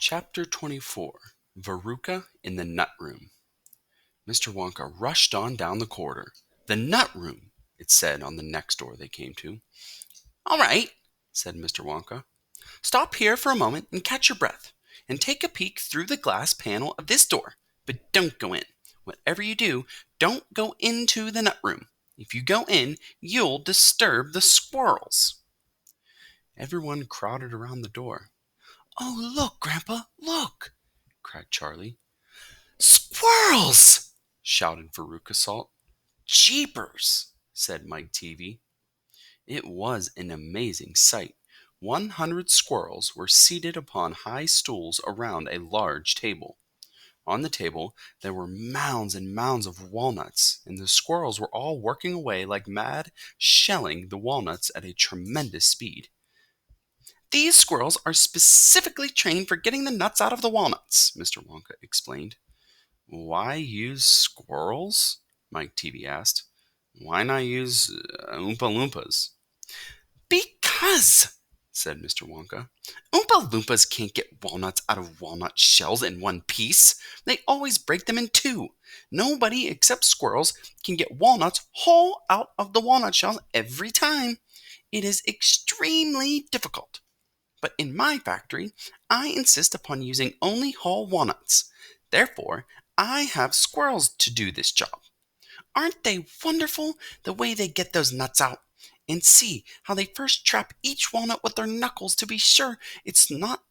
Chapter 24 Veruca in the Nut Room. Mr. Wonka rushed on down the corridor. "The nut room," it said on the next door they came to. "All right," said Mr. Wonka. "Stop here for a moment and catch your breath, and take a peek through the glass panel of this door. But don't go in. Whatever you do, don't go into the nut room. If you go in, you'll disturb the squirrels." Everyone crowded around the door. "Oh, look, Grandpa, look!" cried Charlie. "Squirrels!" shouted Veruca Salt. "Jeepers!" said Mike TV. It was an amazing sight. 100 squirrels were seated upon high stools around a large table. On the table there were mounds and mounds of walnuts, and the squirrels were all working away like mad, shelling the walnuts at a tremendous speed. "These squirrels are specifically trained for getting the nuts out of the walnuts," Mr. Wonka explained. "Why use squirrels?" Mike TV asked. "Why not use Oompa Loompas?" "Because," said Mr. Wonka, "Oompa Loompas can't get walnuts out of walnut shells in one piece. They always break them in two. Nobody except squirrels can get walnuts whole out of the walnut shells every time. It is extremely difficult. But in my factory, I insist upon using only whole walnuts. Therefore, I have squirrels to do this job. Aren't they wonderful, the way they get those nuts out? And see how they first trap each walnut with their knuckles to be sure it's not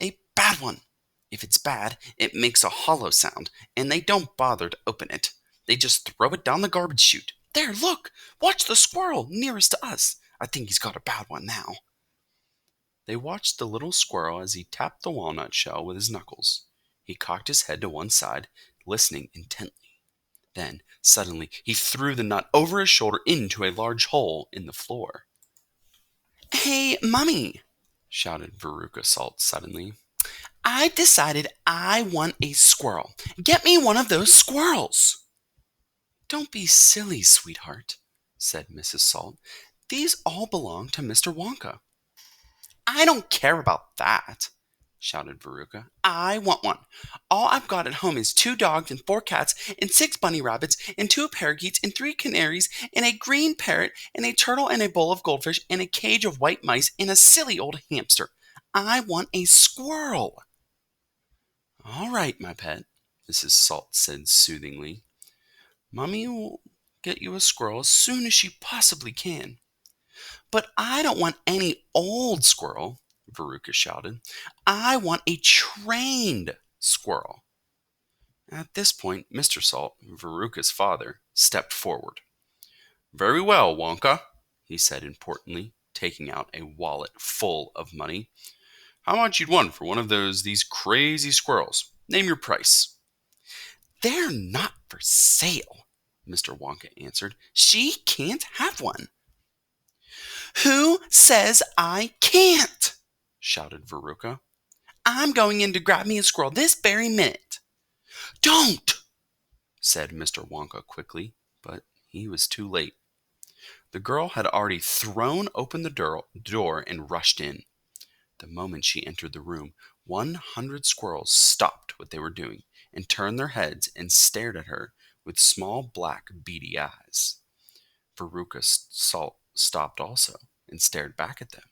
a bad one. If it's bad, it makes a hollow sound, and they don't bother to open it. They just throw it down the garbage chute. There, look! Watch the squirrel nearest to us. I think he's got a bad one now." They watched the little squirrel as he tapped the walnut shell with his knuckles. He cocked his head to one side, listening intently. Then, suddenly, he threw the nut over his shoulder into a large hole in the floor. "Hey, Mummy!" shouted Veruca Salt suddenly. "I've decided I want a squirrel. Get me one of those squirrels." "Don't be silly, sweetheart," said Mrs. Salt. "These all belong to Mr. Wonka." "I don't care about that," shouted Veruca. "I want one. All I've got at home is 2 dogs and 4 cats and 6 bunny rabbits and 2 parakeets and 3 canaries and a green parrot and a turtle and a bowl of goldfish and a cage of white mice and a silly old hamster. I want a squirrel." "All right, my pet," Mrs. Salt said soothingly. "Mummy will get you a squirrel as soon as she possibly can." "But I don't want any old squirrel," Veruca shouted. "I want a trained squirrel." At this point, Mr. Salt, Veruca's father, stepped forward. "Very well, Wonka," he said importantly, taking out a wallet full of money. "How much you'd want for one of these crazy squirrels? Name your price." "They're not for sale," Mr. Wonka answered. "She can't have one." "Who says I can't?" shouted Veruca. "I'm going in to grab me a squirrel this very minute." "Don't!" said Mr. Wonka quickly, but he was too late. The girl had already thrown open the door and rushed in. The moment she entered the room, 100 squirrels stopped what they were doing and turned their heads and stared at her with small black beady eyes. Veruca Salt stopped also and stared back at them.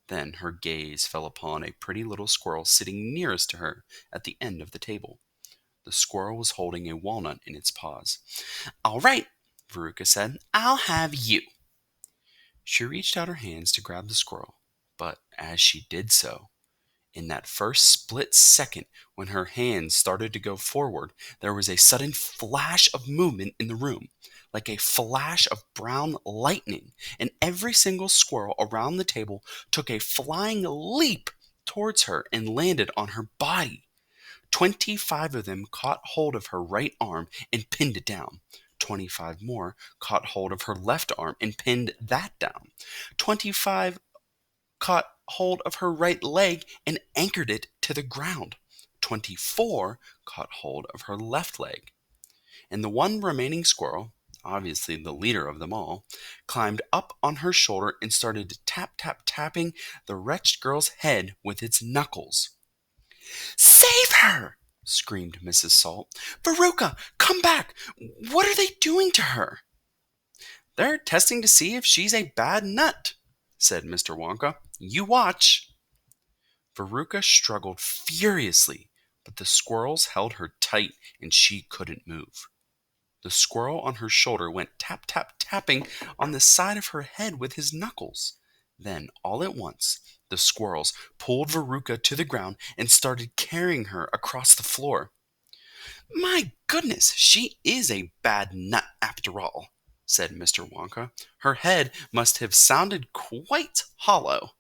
Then her gaze fell upon a pretty little squirrel sitting nearest to her at the end of the table. The squirrel was holding a walnut in its paws. "All right," Veruca said, "I'll have you." She reached out her hands to grab the squirrel, but as she did so, in that first split second when her hands started to go forward, there was a sudden flash of movement in the room, like a flash of brown lightning, and every single squirrel around the table took a flying leap towards her and landed on her body. 25 of them caught hold of her right arm and pinned it down. 25 more caught hold of her left arm and pinned that down. 25 caught hold of her right leg and anchored it to the ground. 24 caught hold of her left leg. And the one remaining squirrel, obviously the leader of them all, climbed up on her shoulder and started tapping the wretched girl's head with its knuckles. Save her! Screamed Mrs. Salt. Veruca, come back! What are they doing to her? They're testing to see if she's a bad nut, said Mr. Wonka. You watch. Veruca struggled furiously, but the squirrels held her tight and she couldn't move. The squirrel on her shoulder went tap, tap, tapping on the side of her head with his knuckles. Then, all at once, the squirrels pulled Veruca to the ground and started carrying her across the floor. My goodness, she is a bad nut after all, said Mr. Wonka. Her head must have sounded quite hollow.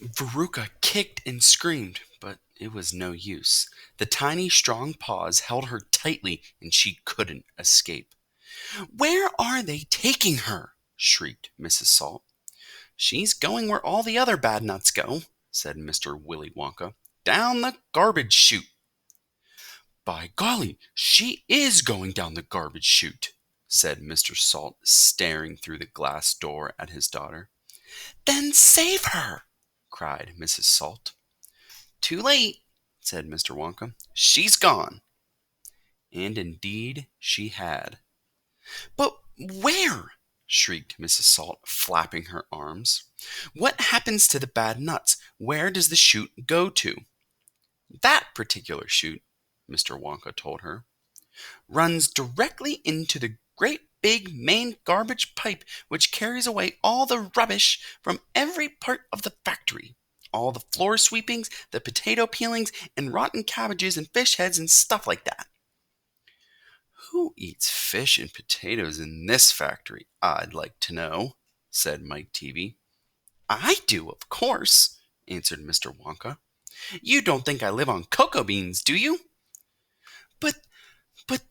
Veruca kicked and screamed, but it was no use. The tiny, strong paws held her tightly, and she couldn't escape. Where are they taking her? Shrieked Mrs. Salt. She's going where all the other bad nuts go, said Mr. Willy Wonka. Down the garbage chute. By golly, she is going down the garbage chute, said Mr. Salt, staring through the glass door at his daughter. Then save her, cried Mrs. Salt. Too late, said Mr. Wonka. She's gone. And indeed she had. But where? Shrieked Mrs. Salt, flapping her arms. What happens to the bad nuts? Where does the chute go to? That particular chute, Mr. Wonka told her, runs directly into the great big main garbage pipe which carries away all the rubbish from every part of the factory. All the floor sweepings, the potato peelings, and rotten cabbages and fish heads and stuff like that. Who eats fish and potatoes in this factory, I'd like to know, said Mike Teavee. I do, of course, answered Mr. Wonka. You don't think I live on cocoa beans, do you? But, but,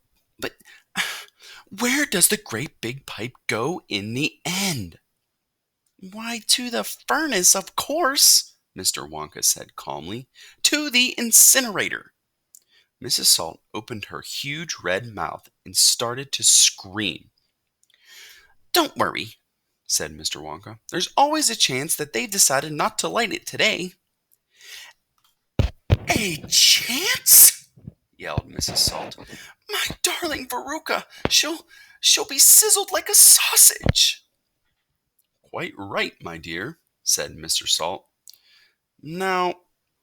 where does the great big pipe go in the end? Why, to the furnace, of course, Mr. Wonka said calmly. To the incinerator. Mrs. Salt opened her huge red mouth and started to scream. Don't worry, said Mr. Wonka. There's always a chance that they've decided not to light it today. A chance? Yelled Mrs. Salt. My darling Veruca, she'll be sizzled like a sausage. Quite right, my dear, said Mr. Salt. Now,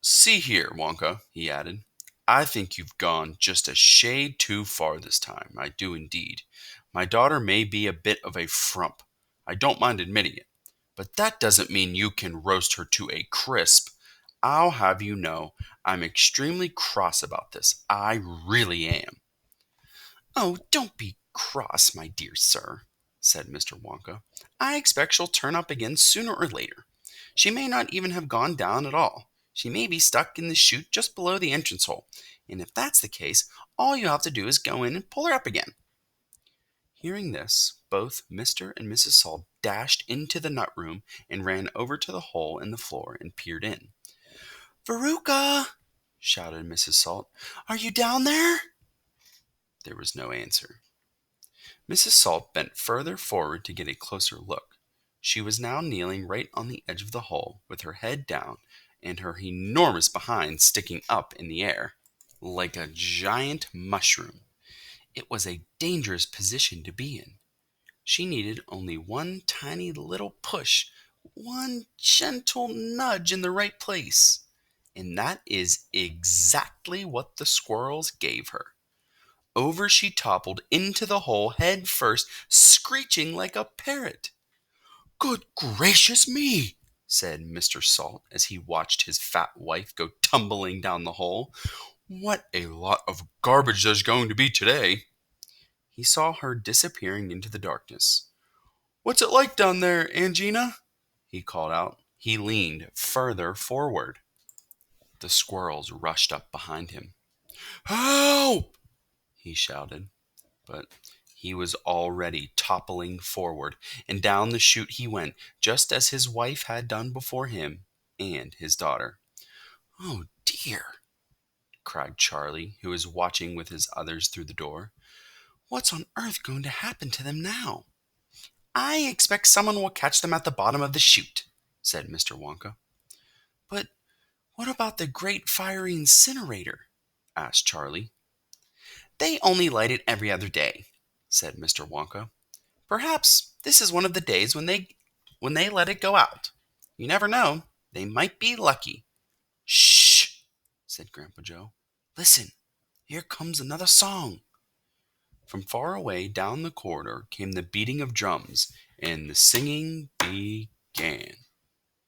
see here, Wonka, he added. I think you've gone just a shade too far this time. I do indeed. My daughter may be a bit of a frump. I don't mind admitting it. But that doesn't mean you can roast her to a crisp. I'll have you know I'm extremely cross about this. I really am. Oh, don't be cross, my dear sir, said Mr. Wonka. I expect she'll turn up again sooner or later. She may not even have gone down at all. She may be stuck in the chute just below the entrance hole, and if that's the case, all you have to do is go in and pull her up again. Hearing this, both Mr. and Mrs. Salt dashed into the nut room and ran over to the hole in the floor and peered in. Veruca, shouted Mrs. Salt, are you down there? There was no answer. Mrs. Salt bent further forward to get a closer look. She was now kneeling right on the edge of the hole, with her head down and her enormous behind sticking up in the air like a giant mushroom. It was a dangerous position to be in. She needed only one tiny little push, one gentle nudge in the right place. And that is exactly what the squirrels gave her. Over she toppled into the hole head first, screeching like a parrot. Good gracious me, said Mr. Salt as he watched his fat wife go tumbling down the hole. What a lot of garbage there's going to be today. He saw her disappearing into the darkness. What's it like down there, Angina? He called out. He leaned further forward. The squirrels rushed up behind him. Help! He shouted, but he was already toppling forward, and down the chute he went, just as his wife had done before him and his daughter. Oh, dear, cried Charlie, who was watching with his others through the door. What's on earth going to happen to them now? I expect someone will catch them at the bottom of the chute, said Mr. Wonka. But What about the great fiery incinerator? Asked Charlie. They only light it every other day, said Mr. Wonka. Perhaps this is one of the days when they let it go out. You never know. They might be lucky. Shh, said Grandpa Joe. Listen, here comes another song. From far away down the corridor came the beating of drums, and the singing began.